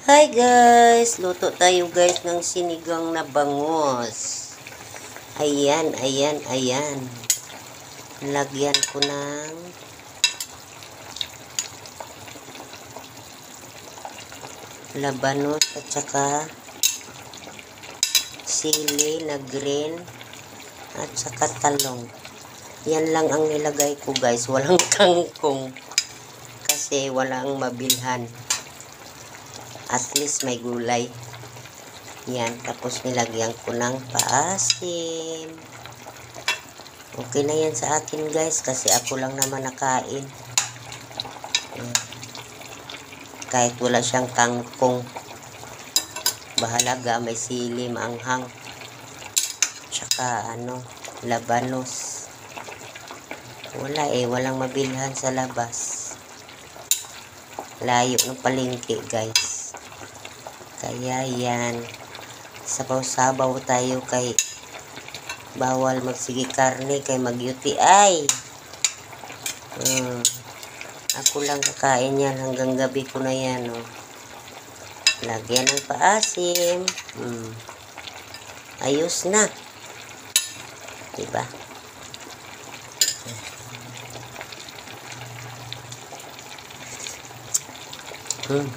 Hi guys! Luto tayo guys ng sinigang na bangus. Ayan, ayan, ayan. Lagyan ko ng labanos at saka sili na green at saka talong. Yan lang ang nilagay ko guys. Walang kangkong kasi walang mabilhan. At least may gulay. Yan. Tapos nilagyan ko ng paasim. Okay na yan sa akin guys. Kasi ako lang naman nakain. Yan. Kahit wala siyang kangkong. Bahalaga may sili, maanghang. Tsaka labanos. Wala walang mabilhan sa labas. Layo ng palengke guys. Kaya yan, sabaw-sabaw tayo kay bawal magsigi karne kay mag-UTI. Ako lang kakain yan hanggang gabi ko na yan. Lagyan ng paasim. Ayos na. Diba?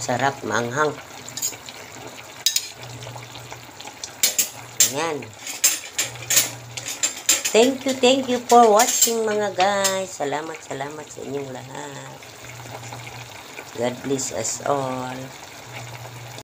Sarap, maanghang. Ayan. Thank you for watching mga guys. Salamat sa inyong lahat. God bless us all.